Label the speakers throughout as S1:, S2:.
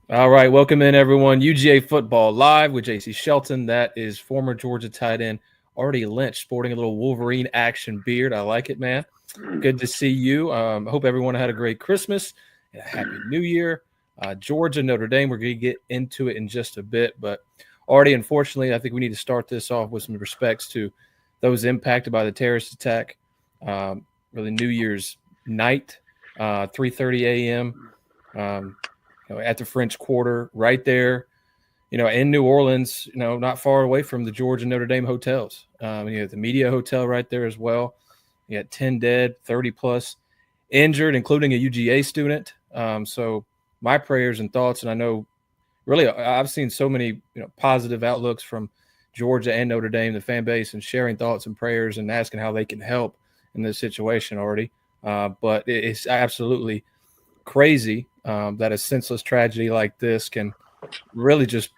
S1: All right, welcome in everyone. UGA football live with JC Shelton. That is former Georgia tight end Artie Lynch, sporting a little Wolverine action beard. I like it, man. Good to see you. I hope everyone had a great Christmas and a happy New Year. Georgia-Notre Dame, we're going to get into it in just a bit. But Artie, unfortunately, I think we need to start this off with some respects to those impacted by the terrorist attack. Really New Year's night, 3:30 a.m., at the French Quarter, right there, in New Orleans, not far away from the Georgia-Notre Dame hotels. You have the media hotel right there as well. You got 10 dead, 30 plus injured, including a UGA student. So my prayers and thoughts, and I know really I've seen so many positive outlooks from Georgia and Notre Dame, the fan base, and sharing thoughts and prayers and asking how they can help in this situation already. But it's absolutely crazy that a senseless tragedy like this can really just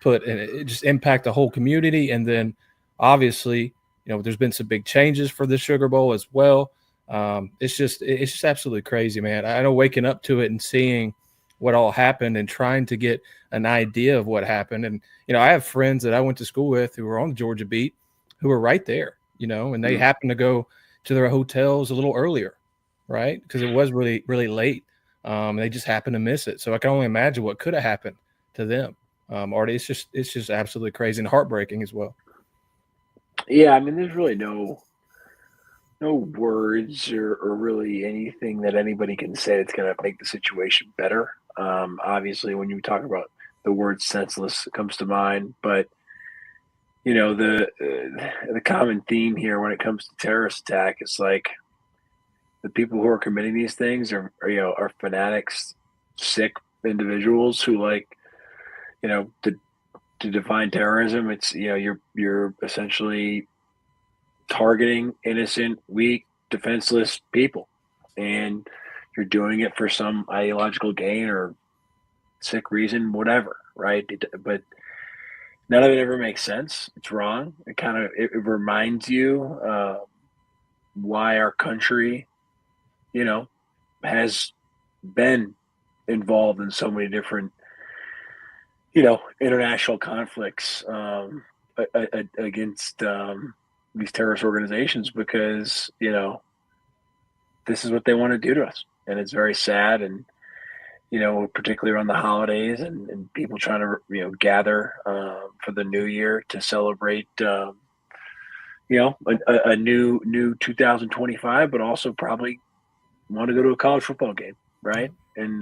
S1: impact the whole community. And then obviously, there's been some big changes for the Sugar Bowl as well. It's just absolutely crazy, man. I know waking up to it and seeing what all happened and trying to get an idea of what happened. And, I have friends that I went to school with who were on the Georgia beat who were right there, and they happened to go to their hotels a little earlier, right? Because it was really, really late. They just happened to miss it. So I can only imagine what could have happened to them. Artie, it's just absolutely crazy and heartbreaking as well.
S2: Yeah, I mean, there's really no words or really anything that anybody can say that's going to make the situation better. Obviously, when you talk about the word senseless, it comes to mind. But the common theme here when it comes to terrorist attack is like the people who are committing these things are fanatics, sick individuals who to define terrorism. It's you're essentially targeting innocent, weak, defenseless people, and you're doing it for some ideological gain or sick reason, whatever, right? But none of it ever makes sense. It's wrong. It reminds you why our country, has been involved in so many different, international conflicts against these terrorist organizations because, this is what they want to do to us. And it's very sad. And, particularly around the holidays and people trying to, gather for the new year to celebrate, a new 2025, but also probably want to go to a college football game, right? And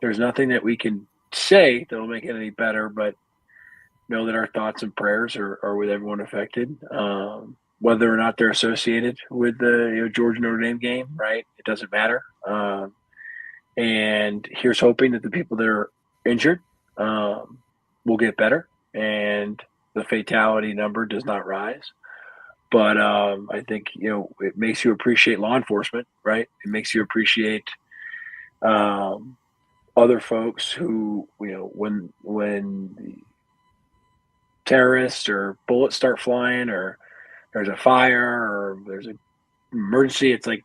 S2: there's nothing that we can say that'll make it any better, but know that our thoughts and prayers are with everyone affected, whether or not they're associated with the Georgia-Notre Dame game, right? It doesn't matter. And here's hoping that the people that are injured will get better and the fatality number does not rise. But I think, it makes you appreciate law enforcement, right? It makes you appreciate other folks who, when the terrorists or bullets start flying or there's a fire or there's an emergency, it's like,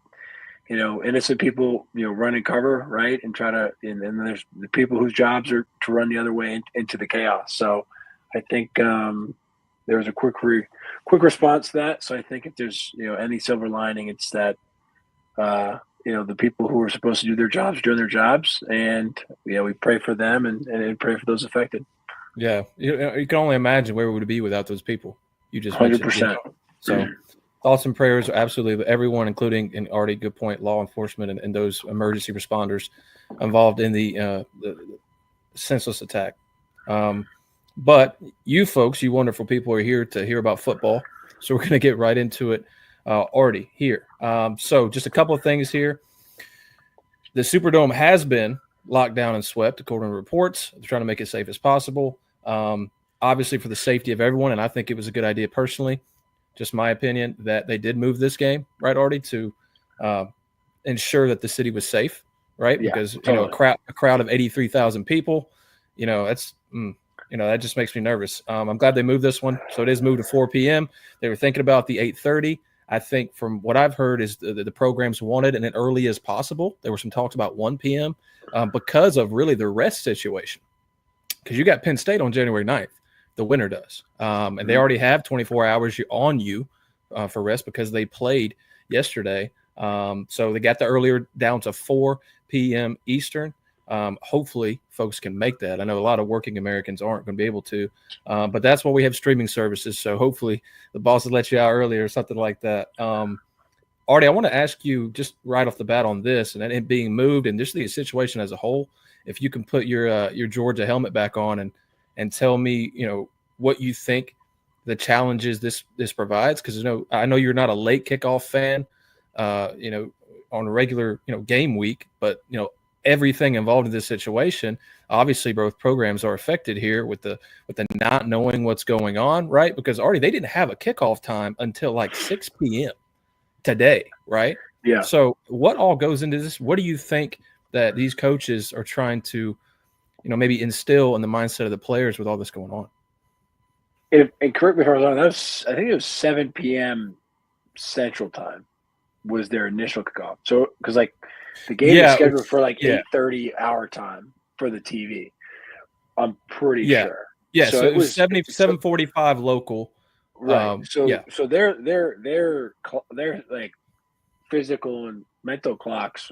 S2: innocent people, run and cover, right? And and then there's the people whose jobs are to run the other way into the chaos. So I think there was a quick response to that. So I think if there's, any silver lining, it's that, the people who are supposed to do their jobs, doing their jobs. And, we pray for them and pray for those affected.
S1: Yeah. You can only imagine where we would be without those people you just
S2: 100%.
S1: mentioned. So thoughts and prayers, absolutely. Everyone, including, and Artie, good point, law enforcement and those emergency responders involved in the senseless attack. But you folks, you wonderful people, are here to hear about football. So we're going to get right into it. Artie, here. So just a couple of things here. The Superdome has been locked down and swept, according to reports. They're trying to make it safe as possible. Obviously, for the safety of everyone, and I think it was a good idea personally, just my opinion, that they did move this game, right, Artie, to ensure that the city was safe, right?
S2: Yeah,
S1: because,
S2: totally.
S1: a crowd of 83,000 people, that's that just makes me nervous. I'm glad they moved this one. So it is moved to 4 p.m. They were thinking about the 8:30. I think from what I've heard is the programs wanted and as early as possible. There were some talks about 1 p.m. Because of really the rest situation, because you got Penn State on January 9th. The winner does. And they already have 24 hours on you for rest because they played yesterday. So they got the earlier down to 4 p.m. Eastern. Hopefully folks can make that. I know a lot of working Americans aren't going to be able to, but that's why we have streaming services. So hopefully the boss will let you out earlier or something like that. Artie, I want to ask you just right off the bat on this and it being moved and just the situation as a whole. If you can put your Georgia helmet back on and tell me, what you think the challenges this provides, because I know you're not a late kickoff fan, on a regular game week, but everything involved in this situation. Obviously, both programs are affected here with the not knowing what's going on, right? Because already they didn't have a kickoff time until like 6 p.m. today, right?
S2: Yeah.
S1: So what all goes into this? What do you think that these coaches are trying to, maybe instill in the mindset of the players with all this going on?
S2: And correct me if I'm wrong, I think it was 7 p.m. Central Time was their initial kickoff. So, because the game is scheduled for 8:30 our time for the TV. I'm pretty sure.
S1: Yeah, so it was 7:45 local.
S2: Right. So their like physical and mental clocks,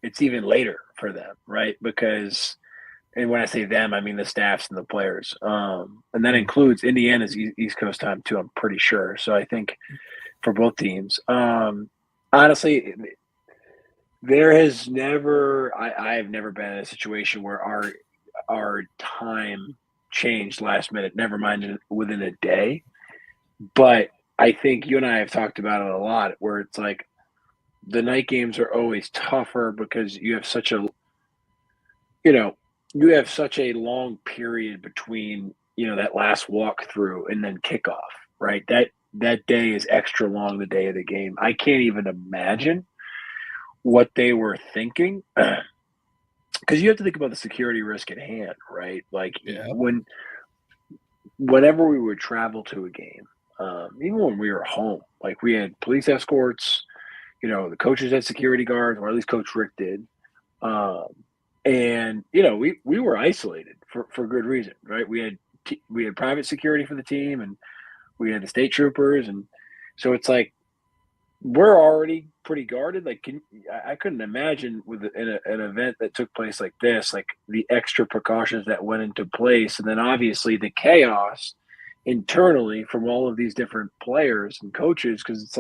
S2: it's even later for them, right? Because, and when I say them, I mean the staffs and the players. And that includes Indiana's East Coast time too, I'm pretty sure. So I think for both teams, honestly, there has never, I have never been in a situation where our time changed last minute, never mind within a day. But I think you and I have talked about it a lot, where it's like the night games are always tougher because you have such a, you have such a long period between, that last walkthrough and then kickoff, right? That day is extra long, the day of the game. I can't even imagine what they were thinking, because you have to think about the security risk at hand, right? Whenever we would travel to a game, even when we were home, we had police escorts, the coaches had security guards, or at least Coach Rick did. And we were isolated for good reason, right? We had private security for the team, and we had the state troopers, and so it's like we're already pretty guarded. I couldn't imagine with an event that took place like this, the extra precautions that went into place, and then obviously the chaos internally from all of these different players and coaches, because it's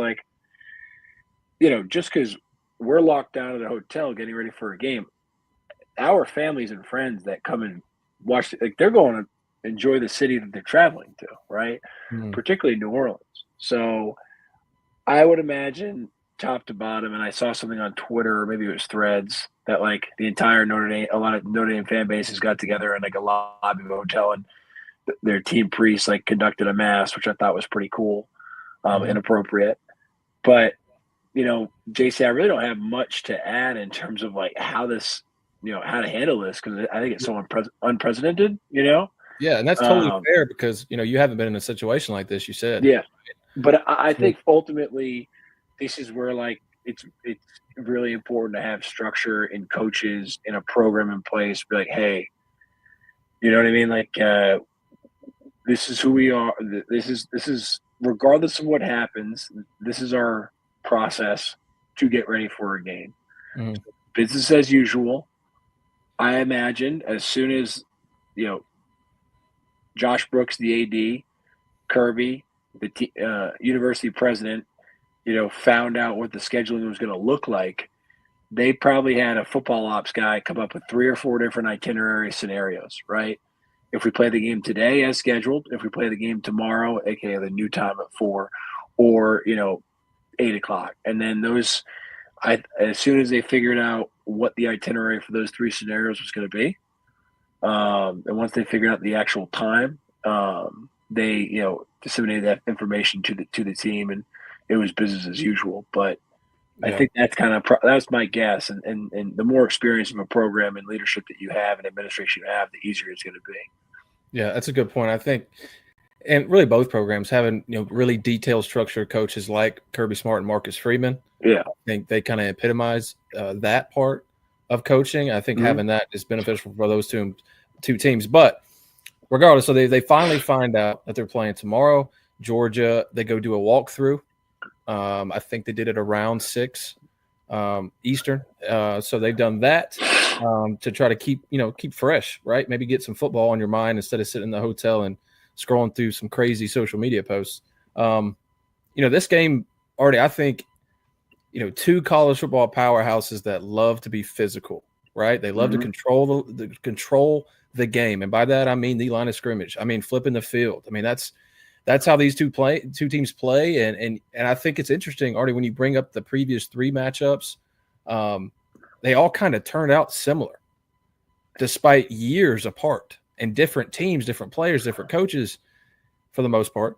S2: just because we're locked down at a hotel getting ready for a game, our families and friends that come and watch, they're going to enjoy the city that they're traveling to, right? Particularly New Orleans. So I would imagine top to bottom, and I saw something on Twitter, or maybe it was Threads, that the entire a lot of Notre Dame fan bases got together in a lobby of a hotel, and their team priests conducted a mass, which I thought was pretty cool, inappropriate. But JC, I really don't have much to add in terms of how this, how to handle this, because I think it's so unprecedented.
S1: Yeah, and that's totally fair, because you haven't been in a situation like this. You said,
S2: yeah, but I think ultimately this is where it's really important to have structure and coaches in a program in place. Be hey, you know what I mean? This is who we are. This is regardless of what happens, this is our process to get ready for a game. Business as usual. I imagine as soon as Josh Brooks, the AD, Kirby, the university president, found out what the scheduling was going to look like, they probably had a football ops guy come up with 3 or 4 different itinerary scenarios, right? If we play the game today as scheduled, if we play the game tomorrow, aka the new time at 4, or 8 o'clock, and then those, as soon as they figured out what the itinerary for those 3 scenarios was going to be, and once they figured out the actual time, they disseminated that information to the team, and it was business as usual. But I think that's that's my guess, and the more experience of a program and leadership that you have and administration you have, the easier it's going to be.
S1: Yeah, that's a good point. I think, and really both programs having really detailed structured coaches like Kirby Smart and Marcus Freeman.
S2: Yeah,
S1: I think they kind of epitomize that part of coaching. I think having that is beneficial for those two two teams. But regardless, so they finally find out that they're playing tomorrow. Georgia, they go do a walkthrough. I think they did it around 6 Eastern. So they've done that to try to keep fresh, right? Maybe get some football on your mind instead of sitting in the hotel and scrolling through some crazy social media posts. This game already, I think, two college football powerhouses that love to be physical, right? They love to control the game. And by that, I mean the line of scrimmage. I mean, flipping the field. I mean, that's how these two teams play. And I think it's interesting, Artie, when you bring up the previous 3 matchups, they all kind of turned out similar despite years apart and different teams, different players, different coaches for the most part.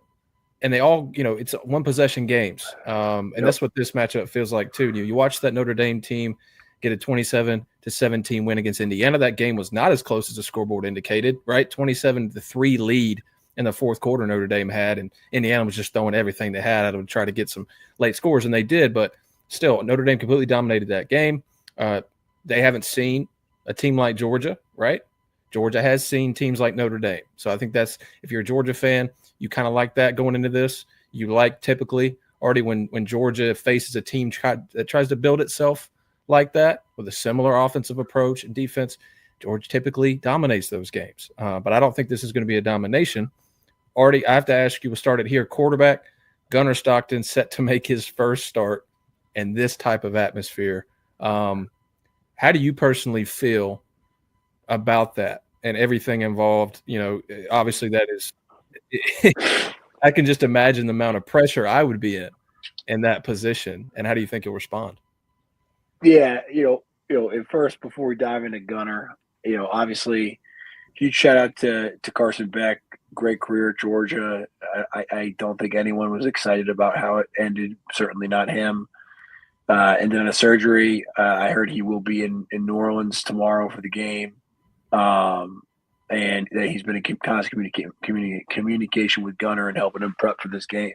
S1: And they all, it's one possession games. And that's what this matchup feels like too. You watch that Notre Dame team get a 27-17 win against Indiana. That game was not as close as the scoreboard indicated, right? 27-3 lead in the fourth quarter Notre Dame had, and Indiana was just throwing everything they had to try to get some late scores, and they did. But still, Notre Dame completely dominated that game. They haven't seen a team like Georgia, right? Georgia has seen teams like Notre Dame. So I think that's, if you're a Georgia fan, you kind of like that going into this. You like typically already when Georgia faces a team that tries to build itself like that with a similar offensive approach and defense, Georgia typically dominates those games. But I don't think this is going to be a domination. Artie, I have to ask you, we'll start it here. Quarterback, Gunnar Stockton set to make his first start in this type of atmosphere. How do you personally feel about that and everything involved? Obviously that is – I can just imagine the amount of pressure I would be in that position. And how do you think he'll respond?
S2: Yeah, at first, before we dive into Gunnar, obviously, huge shout out to Carson Beck. Great career at Georgia. I don't think anyone was excited about how it ended. Certainly not him. And then a surgery. I heard he will be in New Orleans tomorrow for the game. And he's been in constant communication with Gunnar and helping him prep for this game.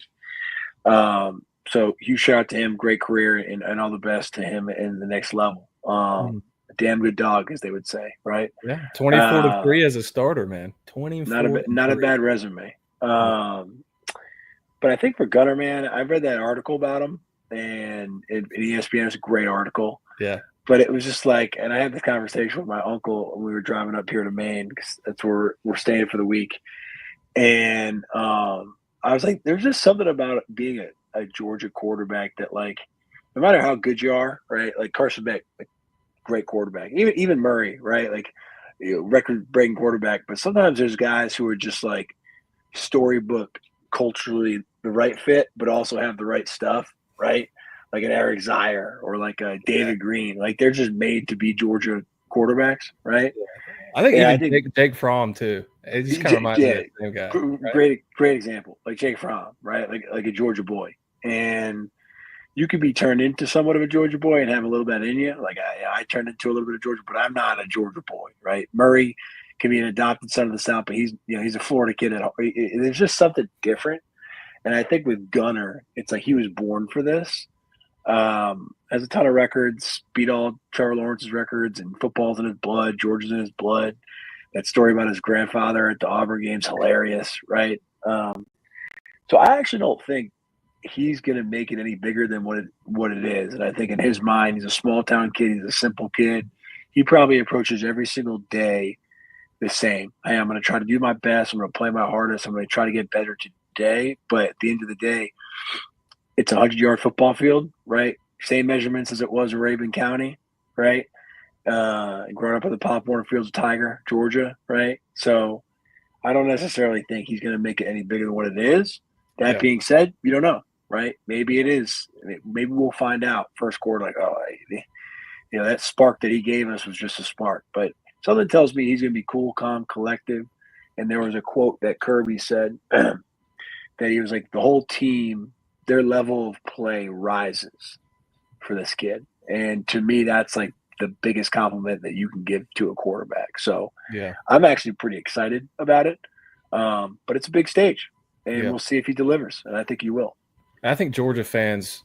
S2: So huge shout out to him. Great career, and all the best to him in the next level. Damn good dog, as they would say, right?
S1: Yeah, 24-3 as a starter, man. 24.
S2: Not a bad resume. But I think for Gunnar, man, I've read that article about him, and ESPN is a great article.
S1: Yeah.
S2: But it was just like, and I had this conversation with my uncle when we were driving up here to Maine, because that's where we're staying for the week. And I was like, there's just something about being a Georgia quarterback that, like, no matter how good you are, right? Like Carson Beck, like, great quarterback. Even Murray, right? Like, record-breaking quarterback. But sometimes there's guys who are just like storybook, culturally the right fit, but also have the right stuff, right? Like an Eric Zier or like a David Green. Like, they're just made to be Georgia quarterbacks, right?
S1: I think Jake Fromm too. It just kind of reminds me of the same guy.
S2: Right? Great example. Like Jake Fromm, right? Like a Georgia boy. And you could be turned into somewhat of a Georgia boy and have a little bit in you. Like I turned into a little bit of Georgia, but I'm not a Georgia boy, right? Murray can be an adopted son of the South, but he's a Florida kid. There's just something different. And I think with Gunnar, it's like he was born for this. Has a ton of records, beat all Trevor Lawrence's records, and football's in his blood. Georgia's in his blood. That story about his grandfather at the Auburn game's hilarious, right? So I actually don't think he's going to make it any bigger than what it is. And I think in his mind, he's a small town kid. He's a simple kid. He probably approaches every single day the same. Hey, I'm going to try to do my best. I'm going to play my hardest. I'm going to try to get better today. But at the end of the day, it's a 100-yard football field, right? Same measurements as it was in Raven County, right? Growing up at the Pop Warner Fields of Tiger, Georgia, right? So I don't necessarily think he's going to make it any bigger than what it is. That being said, you don't know, right? Maybe it is. Maybe we'll find out first quarter, like, that spark that he gave us was just a spark. But something tells me he's going to be cool, calm, collective. And there was a quote that Kirby said that he was like, the whole team, their level of play rises for this kid. And to me, that's like the biggest compliment that you can give to a quarterback. So I'm actually pretty excited about it. But it's a big stage, and we'll see if he delivers. And I think he will.
S1: I think Georgia fans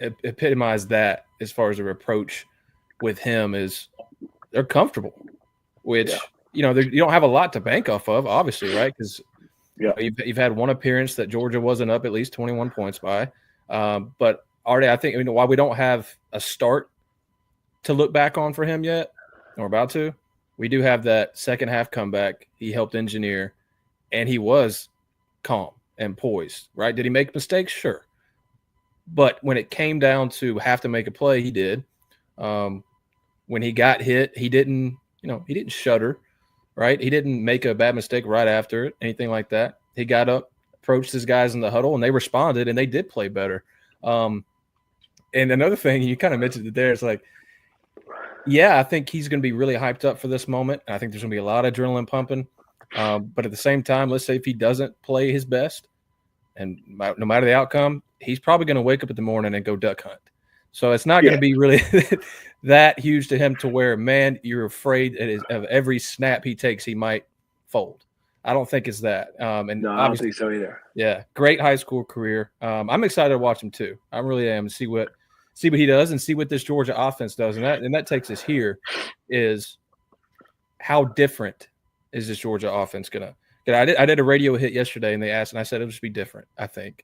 S1: epitomize that as far as their approach with him is they're comfortable, which you don't have a lot to bank off of, obviously, right? Because
S2: Yeah.
S1: you've had one appearance that Georgia wasn't up at least 21 points by. But Artie, I think while we don't have a start to look back on for him yet, and we're about to, we do have that second half comeback he helped engineer, and he was calm and poised, right? Did he make mistakes? Sure. But when it came down to have to make a play, he did. When he got hit, he didn't shudder, right? He didn't make a bad mistake right after it, anything like that. He got up, approached his guys in the huddle, and they responded, and they did play better. And another thing, you kind of mentioned it there, it's like, yeah, I think he's going to be really hyped up for this moment. I think there's going to be a lot of adrenaline pumping. But at the same time, let's say if he doesn't play his best, and no matter the outcome, he's probably going to wake up in the morning and go duck hunt. So it's not going to be really that huge to him to where, man, you're afraid of every snap he takes, he might fold. I don't think it's that.
S2: No, I don't think so either.
S1: Yeah, great high school career. I'm excited to watch him too. I really am, to see what he does and see what this Georgia offense does. And that takes us here is how different is this Georgia offense going to – I did a radio hit yesterday, and they asked, and I said it would just be different, I think,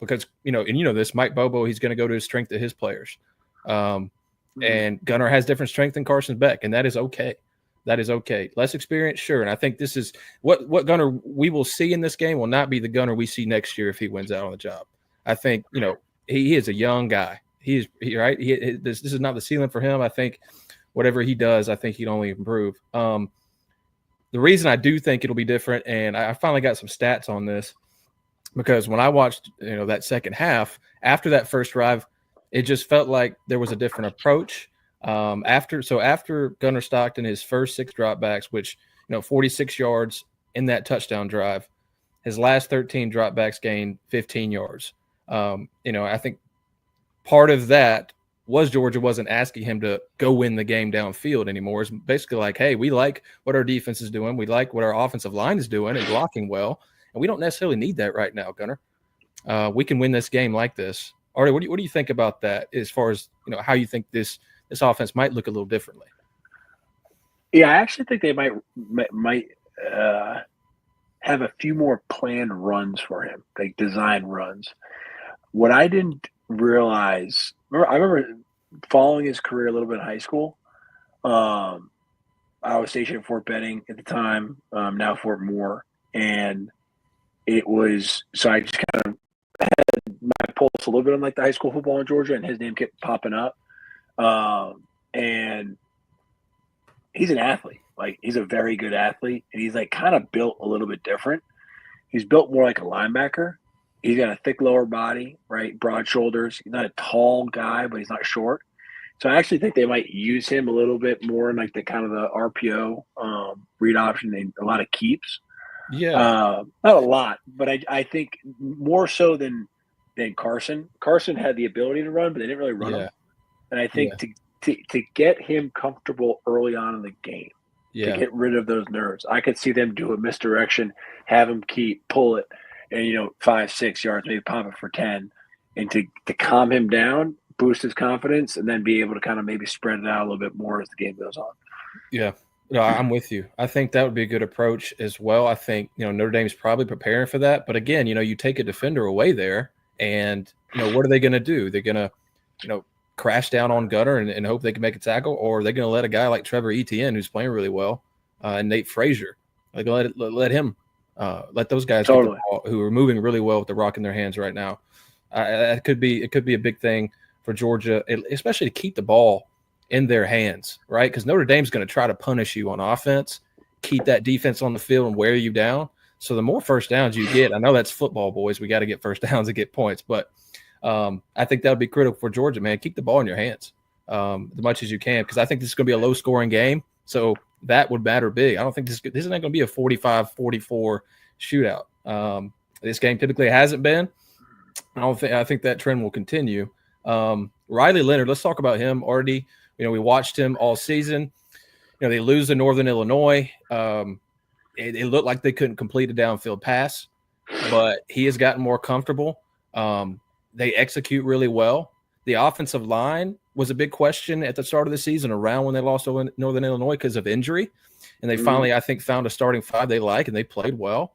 S1: because, this, Mike Bobo, he's going to go to his strength of his players. And Gunnar has different strength than Carson Beck, and that is okay. That is okay. Less experience, sure. And I think this is what Gunnar we will see in this game will not be the Gunnar we see next year if he wins out on the job. I think, he is a young guy. This is not the ceiling for him. I think whatever he does, I think he'd only improve. The reason I do think it'll be different, and I finally got some stats on this, because when I watched, that second half, after that first drive, it just felt like there was a different approach. After Gunnar Stockton, his first 6 dropbacks, which, 46 yards in that touchdown drive, his last 13 dropbacks gained 15 yards. I think part of that was Georgia wasn't asking him to go win the game downfield anymore. It's basically like, hey, we like what our defense is doing. We like what our offensive line is doing and blocking well. And we don't necessarily need that right now, Gunnar. We can win this game like this. Artie, what do you think about that as far as, how you think this offense might look a little differently?
S2: Yeah, I actually think they might have a few more planned runs for him, like design runs. What I didn't realize, I remember following his career a little bit in high school. I was stationed at Fort Benning at the time, now Fort Moore, and it was so I just kind of had my pulse a little bit on like the high school football in Georgia, and his name kept popping up. And he's an athlete, like he's a very good athlete, and he's like kind of built a little bit different. He's built more like a linebacker. He's got a thick lower body, right? Broad shoulders. He's not a tall guy, but he's not short. So I actually think they might use him a little bit more in like the kind of the RPO read option and a lot of keeps.
S1: Yeah.
S2: Not a lot, but I think more so than Carson. Carson had the ability to run, but they didn't really run him. And I think to get him comfortable early on in the game, to get rid of those nerves, I could see them do a misdirection, have him pull it, and 5-6 yards, maybe pop it for 10, and to calm him down, boost his confidence, and then be able to kind of maybe spread it out a little bit more as the game goes on.
S1: Yeah. No, I'm with you. I think that would be a good approach as well. I think, Notre Dame's probably preparing for that. But again, you take a defender away there, and, what are they going to do? They're going to, crash down on Gunnar and hope they can make a tackle, or are they going to let a guy like Trevor Etienne, who's playing really well, and Nate Frazier, let him let those guys get the ball, who are moving really well with the rock in their hands right now. It could be a big thing for Georgia, especially to keep the ball in their hands, right? Because Notre Dame's going to try to punish you on offense, keep that defense on the field and wear you down. So the more first downs you get, I know that's football, boys. We got to get first downs to get points, but I think that would be critical for Georgia, man. Keep the ball in your hands as much as you can, because I think this is going to be a low-scoring game, so that would matter big. I don't think this is not going to be a 45-44 shootout. This game typically hasn't been. I think that trend will continue. Riley Leonard, let's talk about him. Already, we watched him all season. They lose to Northern Illinois. It looked like they couldn't complete a downfield pass, but he has gotten more comfortable. They execute really well. The offensive line was a big question at the start of the season, around when they lost to Northern Illinois because of injury. and they finally, I think, found a starting five they like, and they played well.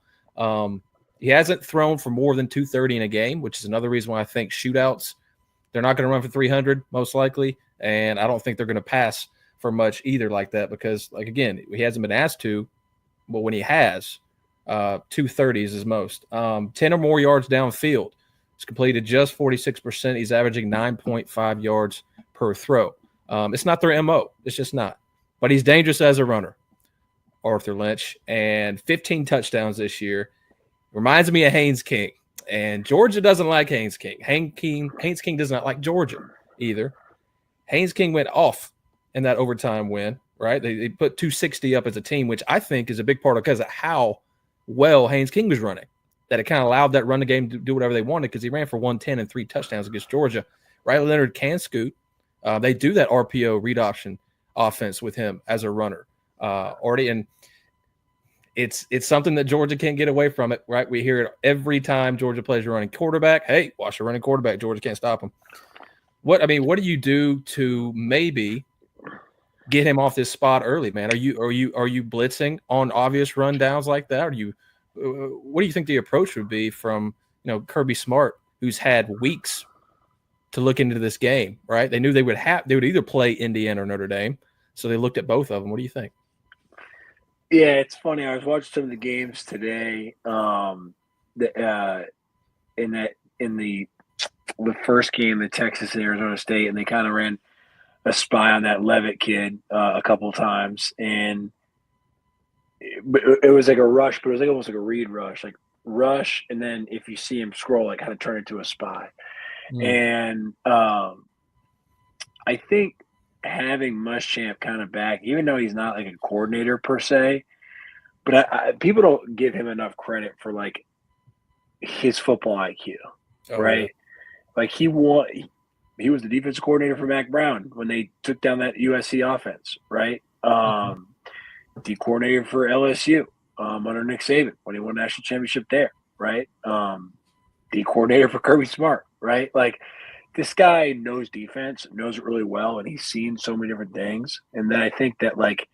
S1: He hasn't thrown for more than 230 in a game, which is another reason why I think shootouts, they're not going to run for 300 most likely, and I don't think they're going to pass for much either like that because, like, again, he hasn't been asked to, but when he has, 230 is his most. 10 or more yards downfield. He's completed just 46%. He's averaging 9.5 yards per throw. It's not their MO. It's just not. But he's dangerous as a runner, Arthur Lynch, and 15 touchdowns this year. Reminds me of Haynes King. And Georgia doesn't like Haynes King. Haynes King does not like Georgia either. Haynes King went off in that overtime win, right? They put 260 up as a team, which I think is a big part of because of how well Haynes King was running, that it kind of allowed that run the game to do whatever they wanted because he ran for 110 and 3 touchdowns against Georgia. Riley Leonard can scoot. They do that RPO read option offense with him as a runner already, and it's something that Georgia can't get away from it, right? We hear it every time Georgia plays a running quarterback. Hey, watch a running quarterback. Georgia can't stop him. What do you do to maybe get him off this spot early, man? Are you blitzing on obvious run downs like that? Or what do you think the approach would be from Kirby Smart, who's had weeks to look into this game, right? They knew they would either play Indiana or Notre Dame, so they looked at both of them. What do you think?
S2: Yeah, it's funny. I was watching some of the games today. In the first game, the Texas and Arizona State, and they kind of ran a spy on that Levitt kid a couple of times, and it was like a rush, but it was like almost like a read rush, like rush, and then if you see him scroll, like kind of turn into a spy. And I think having Muschamp kind of back, even though he's not like a coordinator per se, but people don't give him enough credit for like his football IQ, right? Yeah. Like he was the defensive coordinator for Mac Brown when they took down that USC offense, right? The coordinator for LSU under Nick Saban when he won a national championship there, right? The coordinator for Kirby Smart, right? Like this guy knows defense, knows it really well, and he's seen so many different things. And then I think that like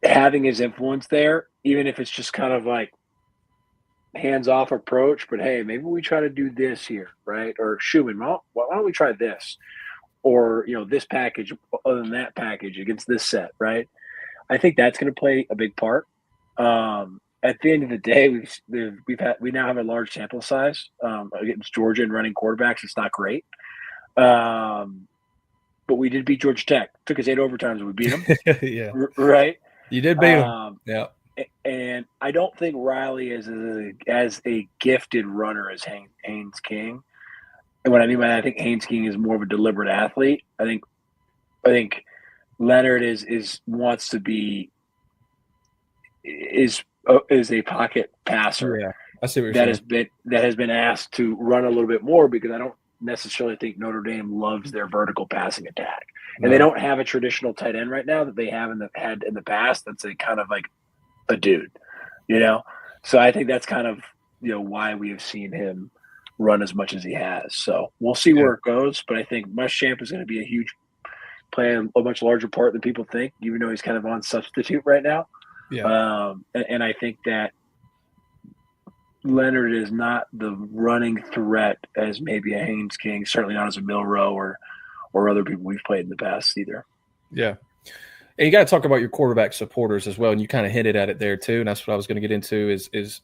S2: having his influence there, even if it's just kind of like hands-off approach, but hey, maybe we try to do this here, right? Or Schumann, well, why don't we try this? Or, this package other than that package against this set, right? I think that's going to play a big part. At the end of the day, we now have a large sample size against Georgia and running quarterbacks. It's not great, but we did beat Georgia Tech. Took us 8 overtimes and we beat them.
S1: Yeah,
S2: right.
S1: You did beat them. Yeah,
S2: and I don't think Riley is as a gifted runner as Haynes King. And what I mean by that, I think Haynes King is more of a deliberate athlete. I think Leonard wants to be is a pocket passer.
S1: Yeah, I see what you're saying.
S2: That has been asked to run a little bit more because I don't necessarily think Notre Dame loves their vertical passing attack, and they don't have a traditional tight end right now that they had in the past. That's a kind of like a dude, So I think that's kind of why we have seen him run as much as he has. So we'll see where it goes, but I think Muschamp is going to be playing a much larger part than people think, even though he's kind of on substitute right now.
S1: Yeah.
S2: And I think that Leonard is not the running threat as maybe a Haynes King, certainly not as a Milroe or other people we've played in the past either.
S1: Yeah. And you got to talk about your quarterback supporters as well, and you kind of hinted at it there too, and that's what I was going to get into is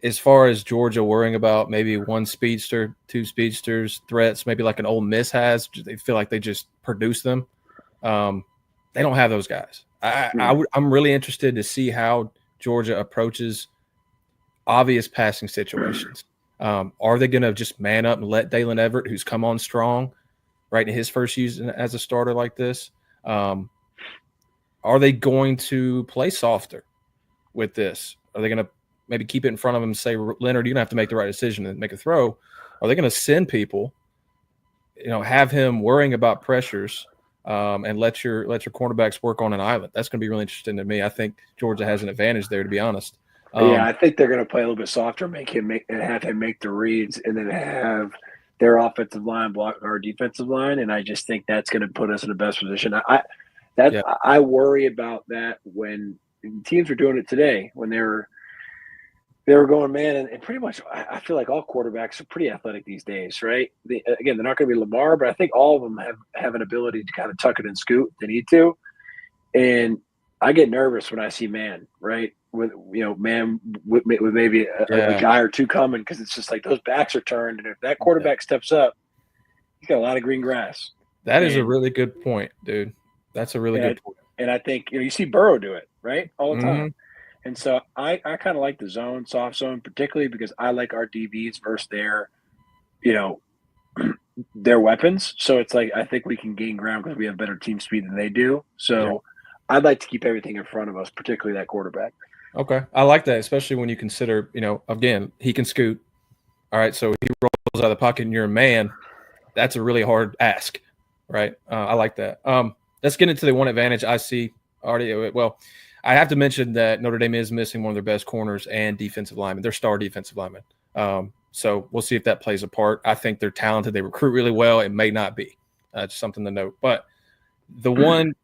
S1: as far as Georgia worrying about maybe one speedster, 2 speedsters, threats, maybe like an Ole Miss has. They feel like they just produce them. They don't have those guys. I'm really interested to see how Georgia approaches obvious passing situations. Are they going to just man up and let Dalen Everett, who's come on strong, right in his first season as a starter like this? Are they going to play softer with this? Are they going to maybe keep it in front of him and say, Leonard, you're going to have to make the right decision and make a throw? Are they going to send people, have him worrying about pressures and let your cornerbacks work on an island? That's going to be really interesting to me. I think Georgia has an advantage there, to be honest.
S2: I think they're going to play a little bit softer, have him make the reads, and then have their offensive line block our defensive line. And I just think that's going to put us in the best position. I worry about that when teams are doing it today, when they were going, man, and pretty much I feel like all quarterbacks are pretty athletic these days, right? Again, they're not going to be Lamar, but I think all of them have an ability to kind of tuck it and scoot if they need to. And I get nervous when I see man, right? With man with maybe a guy or two coming, because it's just like those backs are turned, and if that quarterback steps up, he's got a lot of green grass.
S1: That is a really good point, dude. That's a really good point.
S2: And I think you see Burrow do it, right, all the time. And so I kind of like the zone, soft zone, particularly because I like our DBs versus their weapons. So it's like I think we can gain ground because we have better team speed than they do. So I'd like to keep everything in front of us, particularly that quarterback.
S1: Okay. I like that, especially when you consider, again, he can scoot. All right, so he rolls out of the pocket and you're a man. That's a really hard ask, right? I like that. Let's get into the one advantage I see already. Well, I have to mention that Notre Dame is missing one of their best corners and defensive linemen. They're star defensive linemen. So we'll see if that plays a part. I think they're talented. They recruit really well. It may not be. Just something to note. But the one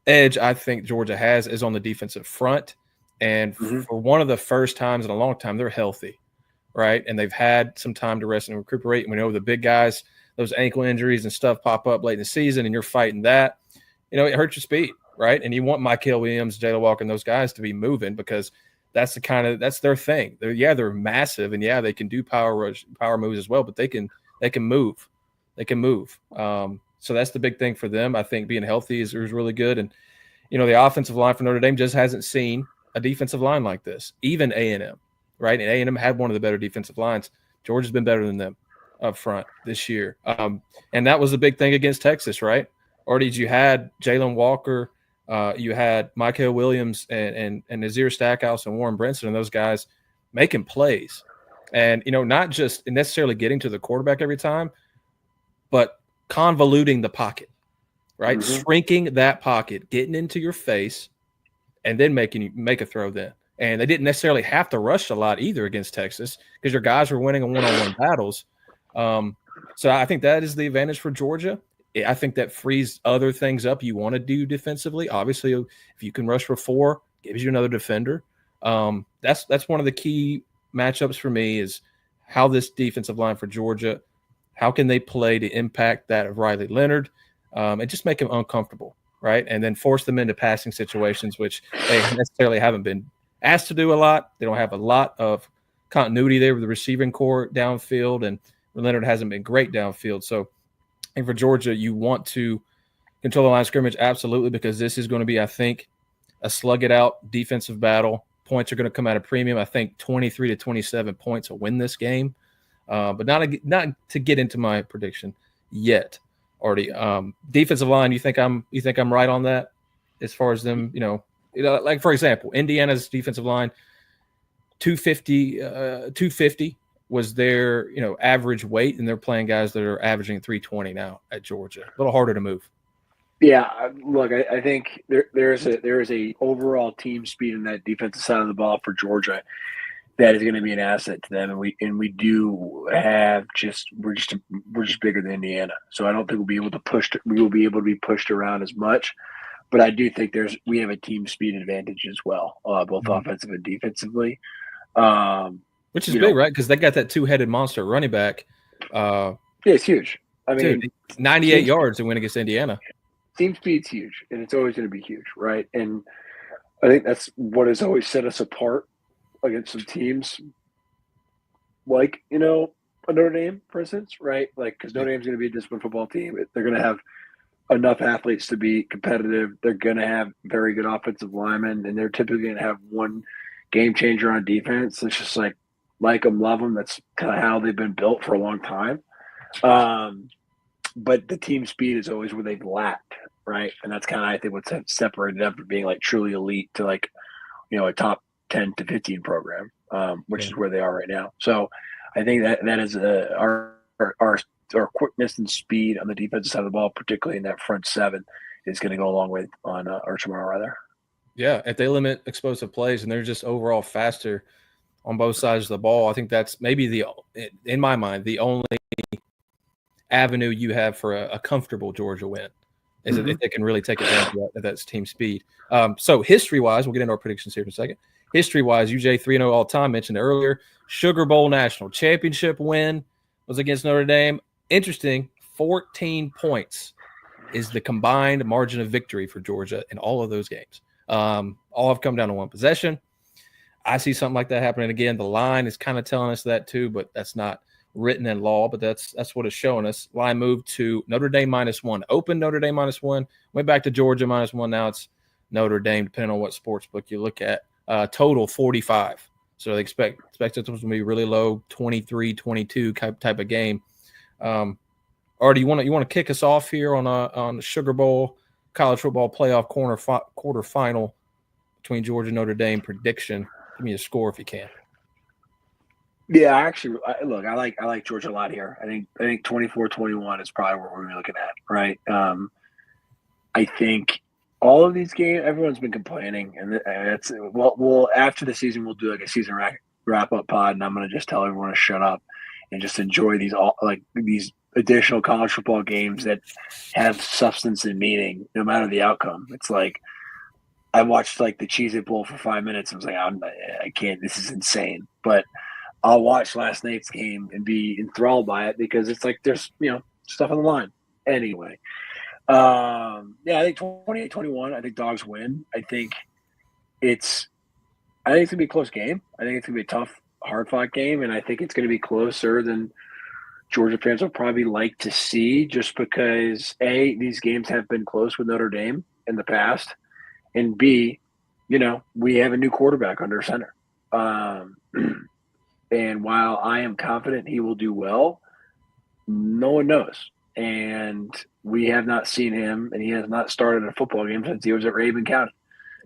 S1: edge I think Georgia has is on the defensive front. And for one of the first times in a long time, they're healthy, right? And they've had some time to rest and recuperate. And we know the big guys, those ankle injuries and stuff pop up late in the season, and you're fighting that. It hurts your speed, right? And you want Mykel Williams, Jaylen Walker, and those guys to be moving because that's their thing. They're massive, and they can do power moves as well, but they can move. They can move. So that's the big thing for them. I think being healthy is really good. And the offensive line for Notre Dame just hasn't seen a defensive line like this. Even A&M, right? And A&M had one of the better defensive lines. Georgia's been better than them up front this year. And that was the big thing against Texas, right? Already you had Jaylen Walker, you had Mykel Williams and Nazir Stackhouse and Warren Brinson and those guys making plays. And, not just necessarily getting to the quarterback every time, but convoluting the pocket, right? Shrinking that pocket, getting into your face, and then make a throw then. And they didn't necessarily have to rush a lot either against Texas because your guys were winning on one-on-one battles. So I think that is the advantage for Georgia. I think that frees other things up you want to do defensively. Obviously, if you can rush for 4, gives you another defender. That's one of the key matchups for me is how this defensive line for Georgia, how can they play to impact that of Riley Leonard and just make him uncomfortable, right? And then force them into passing situations, which they necessarily haven't been asked to do a lot. They don't have a lot of continuity there with the receiving core downfield, and Leonard hasn't been great downfield. So I think for Georgia, you want to control the line of scrimmage, absolutely, because this is going to be, I think, a slug-it-out defensive battle. Points are going to come out of premium. I think 23 to 27 points will win this game, but not to get into my prediction yet. Already, defensive line. You think I'm right on that as far as them? Like for example, Indiana's defensive line, 250 was their average weight, and they're playing guys that are averaging 320 now at Georgia. A little harder to move.
S2: Yeah, look, I think there is a overall team speed in that defensive side of the ball for Georgia that is going to be an asset to them, and we do have we're just bigger than Indiana, so I don't think we will be able to be pushed around as much, but I do think we have a team speed advantage as well, both offensive and defensively,
S1: which is big, right? Because they got that 2-headed monster running back.
S2: Yeah, it's huge. I mean,
S1: 98 yards to win against Indiana.
S2: Team speed's huge, and it's always going to be huge, right? And I think that's what has always set us apart against some teams like, a Notre Dame, for instance, right? Like, because Notre Dame's going to be a disciplined football team. They're going to have enough athletes to be competitive. They're going to have very good offensive linemen, and they're typically going to have one game changer on defense. It's just like them, love them. That's kind of how they've been built for a long time. But the team speed is always where they've lacked, right? And that's kind of, I think, what's separated them from being like truly elite to like, a top 10 to 15 program, which is where they are right now. So I think that is our quickness and speed on the defensive side of the ball, particularly in that front 7, is going to go a long way on or tomorrow rather.
S1: Yeah, if they limit explosive plays and they're just overall faster on both sides of the ball, I think that's maybe in my mind, the only avenue you have for a comfortable Georgia win. is if they can really take advantage of that team speed. So history-wise, we'll get into our predictions here in a second. History-wise, UGA 3-0 all-time, mentioned earlier. Sugar Bowl National Championship win was against Notre Dame. Interesting, 14 points is the combined margin of victory for Georgia in all of those games. All have come down to one possession. I see something like that happening again. The line is kind of telling us that too, but that's not written in law, but that's what it's showing us. Line moved to Notre Dame -1. Open Notre Dame -1. Went back to Georgia -1. Now it's Notre Dame, depending on what sports book you look at. Total 45. So they expect it to be really low, 23, 22 type of game. Artie, you want to kick us off here on the Sugar Bowl college football playoff quarterfinal between Georgia and Notre Dame prediction? Give me a score if you can.
S2: Yeah, actually, I like Georgia a lot here. I think 24-21 is probably what we're looking at, right? I think all of these games, everyone's been complaining, and it's well after the season we'll do like a season wrap up pod, and I'm gonna just tell everyone to shut up and just enjoy these additional college football games that have substance and meaning, no matter the outcome. It's like I watched like the Cheez-It Bowl for 5 minutes. I was like, I can't. This is insane. But I'll watch last night's game and be enthralled by it because it's like there's stuff on the line. Anyway, I think 28-21. I think Dogs win. I think it's gonna be a close game. I think it's gonna be a tough, hard-fought game, and I think it's gonna be closer than Georgia fans will probably like to see, just because A, these games have been close with Notre Dame in the past, and B, we have a new quarterback under center. And while I am confident he will do well, no one knows. And we have not seen him, and he has not started a football game since he was at Raven County.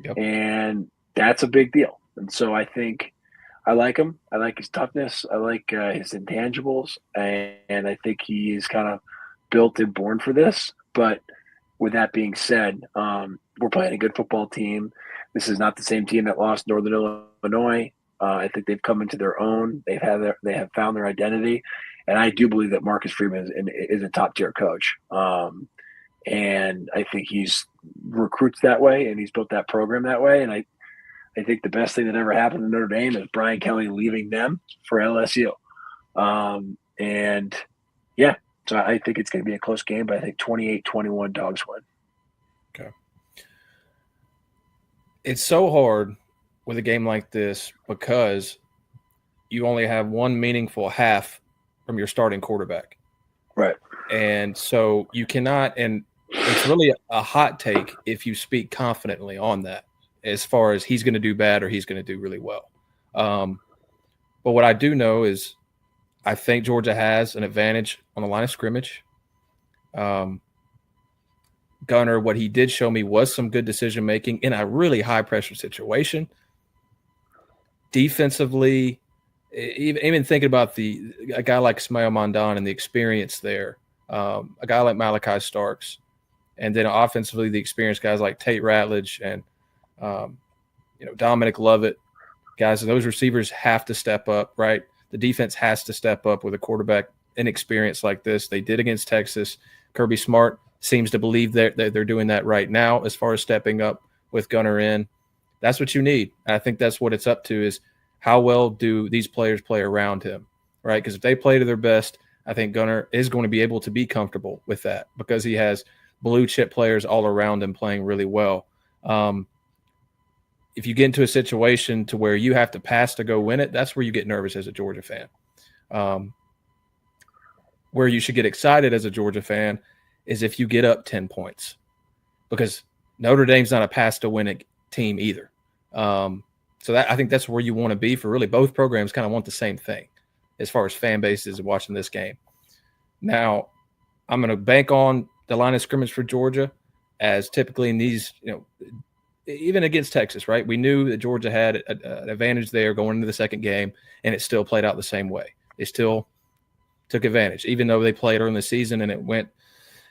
S1: Yep.
S2: And that's a big deal. And so I think I like him. I like his toughness. I like his intangibles. And I think he is kind of built and born for this. But with that being said, we're playing a good football team. This is not the same team that lost Northern Illinois. I think they've come into their own. They have found their identity. And I do believe that Marcus Freeman is a top-tier coach. And I think he's recruits that way, and he's built that program that way. And I think the best thing that ever happened to Notre Dame is Brian Kelly leaving them for LSU. So I think it's going to be a close game, but I think 28-21 Dogs win.
S1: Okay. It's so hard with a game like this because you only have one meaningful half from your starting quarterback.
S2: Right.
S1: And so you cannot – and it's really a hot take if you speak confidently on that, as far as he's going to do bad or he's going to do really well. But what I do know is I think Georgia has an advantage on the line of scrimmage. Gunner, what he did show me was some good decision-making in a really high-pressure situation. Defensively, even thinking about a guy like Ismail Mondon and the experience there, a guy like Malachi Starks, and then offensively the experienced guys like Tate Ratledge and Dominic Lovett, guys, those receivers have to step up, right? The defense has to step up with a quarterback inexperienced like this. They did against Texas. Kirby Smart seems to believe that they're doing that right now as far as stepping up with Gunner in. That's what you need. And I think that's what it's up to, is how well do these players play around him, right? Because if they play to their best, I think Gunner is going to be able to be comfortable with that because he has blue chip players all around him playing really well. If you get into a situation to where you have to pass to go win it, that's where you get nervous as a Georgia fan. Where you should get excited as a Georgia fan is if you get up 10 points, because Notre Dame's not a pass to win it team either. So that, I think that's where you want to be for really both programs kind of want the same thing as far as fan bases watching this game. Now, I'm going to bank on the line of scrimmage for Georgia, as typically in these, even against Texas, right? We knew that Georgia had an advantage there going into the second game, and it still played out the same way. They still took advantage. Even though they played early in the season and it went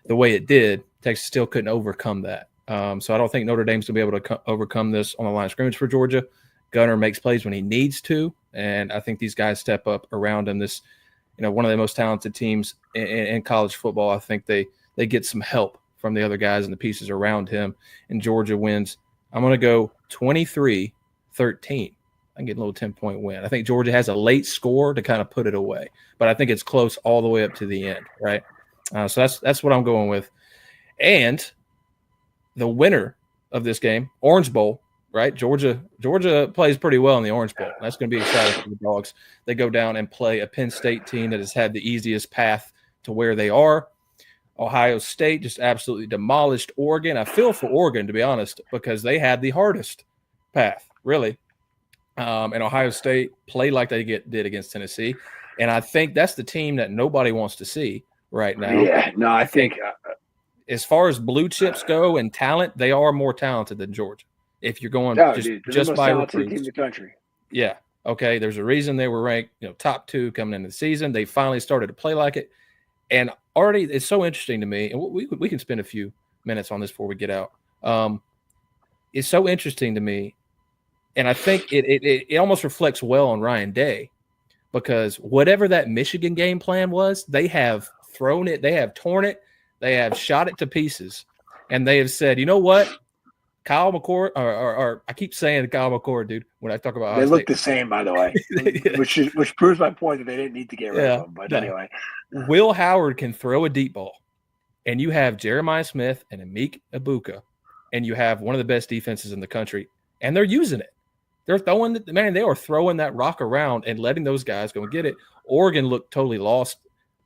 S1: the way it did, Texas still couldn't overcome that. So I don't think Notre Dame's going to be able to overcome this on the line of scrimmage for Georgia. Gunner makes plays when he needs to, and I think these guys step up around him. This, one of the most talented teams in college football. I think they get some help from the other guys and the pieces around him. And Georgia wins. I'm going to go 23-13. I can get a little 10-point win. I think Georgia has a late score to kind of put it away, but I think it's close all the way up to the end, right? So that's what I'm going with. And the winner of this game, Orange Bowl, right? Georgia plays pretty well in the Orange Bowl. That's going to be exciting for the Dogs. They go down and play a Penn State team that has had the easiest path to where they are. Ohio State just absolutely demolished Oregon. I feel for Oregon, to be honest, because they had the hardest path, really. And Ohio State played like they did against Tennessee. And I think that's the team that nobody wants to see right now.
S2: Yeah, no, I think
S1: as far as blue chips go and talent, they are more talented than Georgia. If you're going just by recruits.
S2: Team in the country.
S1: Yeah. Okay. There's a reason they were ranked, top 2 coming into the season. They finally started to play like it. And already it's so interesting to me, and we can spend a few minutes on this before we get out. It's so interesting to me. And I think it almost reflects well on Ryan Day, because whatever that Michigan game plan was, they have thrown it, they have torn it, they have shot it to pieces, and they have said, you know what, Kyle McCord, or I keep saying Kyle McCord, dude, when I talk about
S2: Ohio State. Look the same, by the way, which proves my point that they didn't need to get rid of them. But anyway,
S1: Will Howard can throw a deep ball, and you have Jeremiah Smith and Amik Ibuka, and you have one of the best defenses in the country, and they're using it. They're throwing they are throwing that rock around and letting those guys go and get it. Oregon looked totally lost.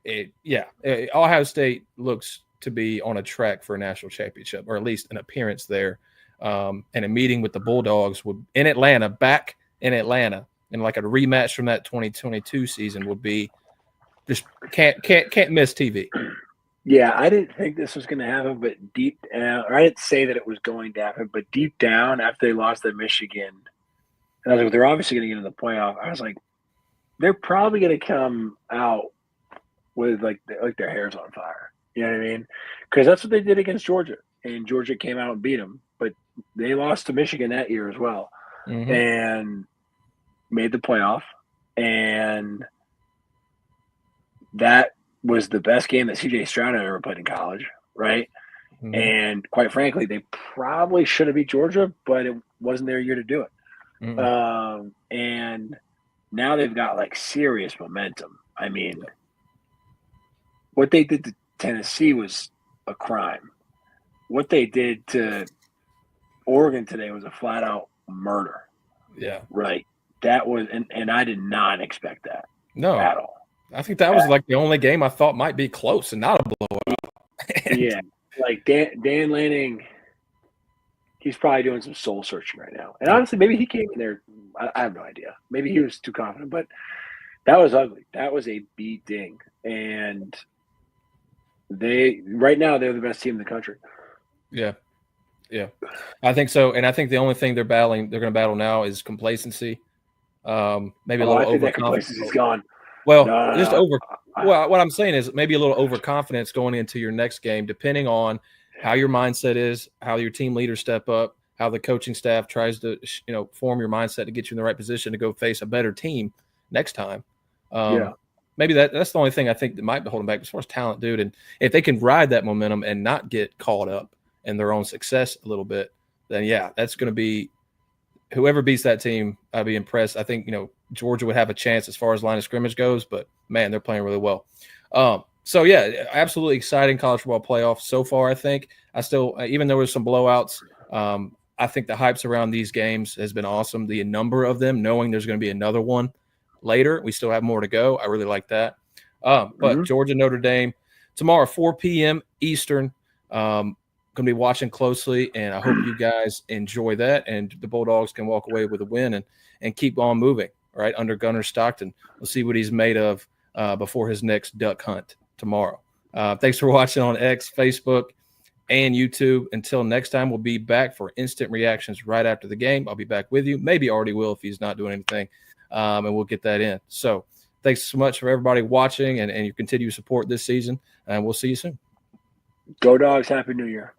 S1: Ohio State looks to be on a track for a national championship, or at least an appearance there, and a meeting with the Bulldogs back in Atlanta, and like a rematch from that 2022 season would be just can't miss TV.
S2: Yeah, I didn't think this was going to happen, but or I didn't say that it was going to happen, but deep down after they lost to Michigan. And I was like, they're obviously going to get into the playoff. I was like, they're probably going to come out with like their hair's on fire. You know what I mean? Because that's what they did against Georgia, and Georgia came out and beat them. But they lost to Michigan that year as well, and made the playoff. And that was the best game that C.J. Stroud had ever played in college, right? Mm-hmm. And quite frankly, they probably should have beat Georgia, but it wasn't their year to do it. Mm-hmm. And now they've got like serious momentum. I mean, what they did to Tennessee was a crime. What they did to Oregon today was a flat out murder.
S1: Yeah.
S2: Right. That was, and I did not expect that.
S1: No.
S2: At all.
S1: I think that was like the only game I thought might be close and not a blowout.
S2: Yeah. Like Dan Lanning, he's probably doing some soul searching right now. And honestly, maybe he came in there. I have no idea. Maybe he was too confident, but that was ugly. That was a beating. And right now they're the best team in the country.
S1: Yeah. Yeah. I think so. And I think the only thing they're going to battle now is complacency. Maybe a little overconfidence.
S2: He's gone.
S1: Well, what I'm saying is maybe a little overconfidence going into your next game, depending on how your mindset is, how your team leaders step up, how the coaching staff tries to, form your mindset to get you in the right position to go face a better team next time. Maybe that's the only thing I think that might be holding back as far as talent, dude. And if they can ride that momentum and not get caught up in their own success a little bit, then that's going to be whoever beats that team. I'd be impressed. I think, Georgia would have a chance as far as line of scrimmage goes, but man, they're playing really well. So yeah, absolutely exciting college football playoff so far. I think I still, even though there's some blowouts, I think the hypes around these games has been awesome. The number of them, knowing there's going to be another one later, we still have more to go. I really like that. But Georgia-Notre Dame tomorrow, 4 p.m. Eastern. Going to be watching closely, and I hope you guys enjoy that, and the Bulldogs can walk away with a win and keep on moving. Right under Gunner Stockton, we'll see what he's made of before his next duck hunt tomorrow. Thanks for watching on X, Facebook, and YouTube. Until next time, we'll be back for instant reactions right after the game. I'll be back with you. Maybe already will if he's not doing anything, and we'll get that in. So thanks so much for everybody watching and your continued support this season, and we'll see you soon.
S2: Go Dogs. Happy New Year.